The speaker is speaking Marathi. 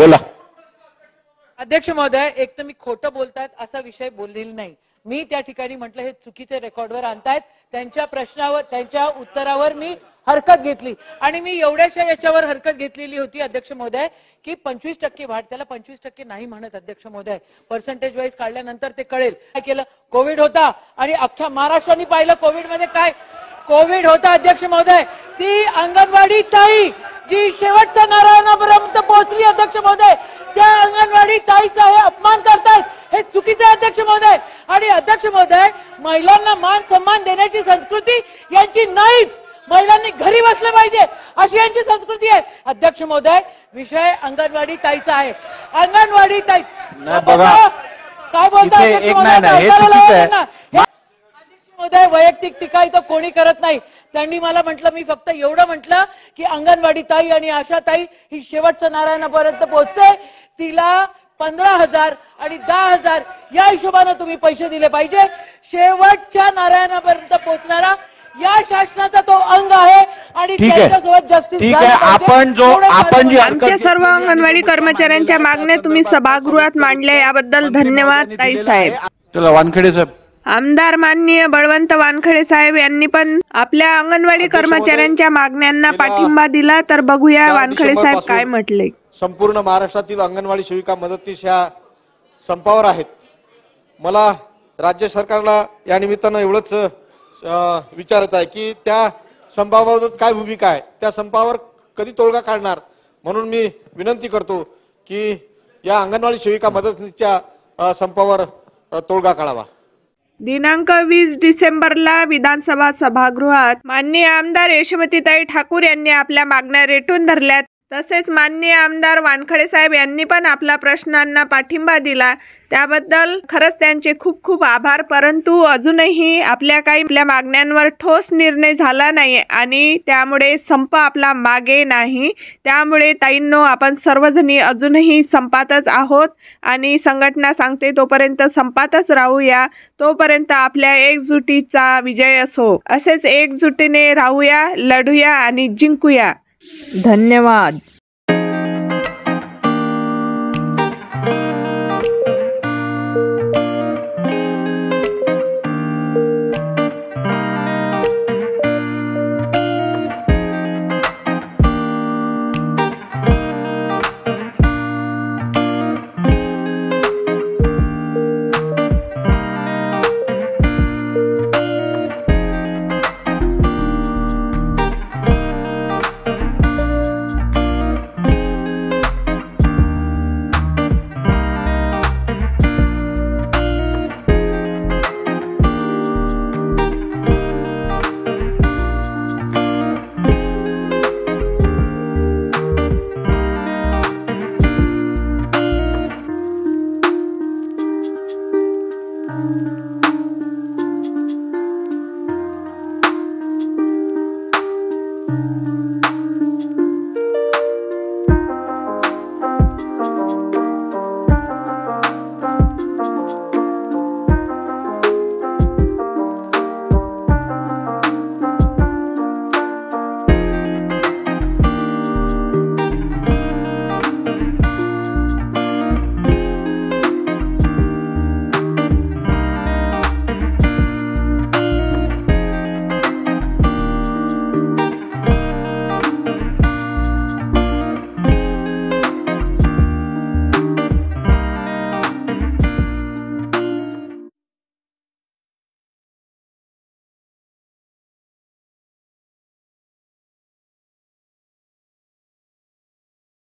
बोला। अध्यक्ष महोदय, एक तर मी खोटं बोलतायत असा विषय बोललेला नाही। मी त्या ठिकाणी म्हटलं हे चुकीचे रेकॉर्डवर आणतायत, त्यांच्या प्रश्नावर त्यांच्या उत्तरावर मी हरकत घेतली आणि मी एवढ्याशा याच्यावर हरकत घेतलेली होती अध्यक्ष महोदय की 25% वाढ, त्याला 25% नाही म्हणत अध्यक्ष महोदय, पर्सेंटेज वाईज काढल्यानंतर ते कळेल। काय केलं, कोविड होता आणि अख्ख्या महाराष्ट्राने पाहिलं कोविड मध्ये काय कोविड होता अध्यक्ष महोदय। ती अंगणवाडी ताई जी शेवटच्या नारायणापर्यंत पोहोचली अध्यक्ष महोदय, त्या अंगणवाडी ताईचा हे अपमान करतायत, हे चुकीचे अध्यक्ष महोदय। आणि अध्यक्ष महोदय, महिलांना मान सन्मान देण्याची संस्कृती यांची नाहीच, महिलांनी घरी बसले पाहिजे अशी यांची संस्कृती आहे अध्यक्ष महोदय। विषय अंगणवाडी ताईचा आहे, अंगणवाडी ताई काय बोलताय अध्यक्ष महोदय, वैयक्तिक टीका इथं कोणी करत नाही। त्यांनी मला म्हटलं, मी फक्त एवढं म्हटलं की अंगणवाडी ताई आणि आशा ताई ही शेवटच्या नारायणापर्यंत पोहोचते, तिला 15,000 आणि 10,000 या हिशोबाने तुम्ही पैसे दिले पाहिजे। शेवटच्या नारायणापर्यंत पोहोचणारा या शासनाचा तो अंग आहे आणि त्याच्यासोबत जस्टिस ठीक आहे। आपण जी आमच्या सर्व अंगणवाडी कर्मचाऱ्यांच्या मागण्या तुम्ही सभागृहात मांडल्या, याबद्दल धन्यवाद ताई साहेब। चला वानखेडे साहेब। आमदार माननीय बळवंत वानखडे साहेब यांनी पण आपल्या अंगणवाडी कर्मचाऱ्यांच्या मागण्यांना पाठिंबा दिला, तर बघूया वानखडे साहेब काय म्हटले। संपूर्ण महाराष्ट्रातील अंगणवाडी सेविका मदतनीस ह्या संपावर आहेत। मला राज्य सरकारला या निमित्तानं एवढंच विचारायचं आहे की त्या संपाबाबत काय भूमिका आहे, त्या संपावर कधी तोडगा काढणार, म्हणून मी विनंती करतो की या अंगणवाडी सेविका मदतनीसच्या संपावर तोडगा काढावा। दिनांक 20 डिसेंबरला विधानसभा सभागृहात माननीय आमदार यशोमतीताई ठाकूर यांनी आपल्या मागण्या रेटून धरल्यात, तसेच माननीय आमदार वानखडे साहेब यांनी पण आपल्या प्रश्नांना पाठिंबा दिला, त्याबद्दल खरंच त्यांचे खूप खूप आभार। परंतु अजूनही आपल्या मागण्यांवर ठोस निर्णय झाला नाही आणि त्यामुळे संप आपला मागे नाही। त्यामुळे ताईंनो, आपण सर्वजणी अजूनही संपातच आहोत आणि संघटना सांगते तोपर्यंत संपातच राहूया, तोपर्यंत आपल्या एकजुटीचा विजय असो। असेच एकजुटीने राहूया, लढूया आणि जिंकूया। धन्यवाद।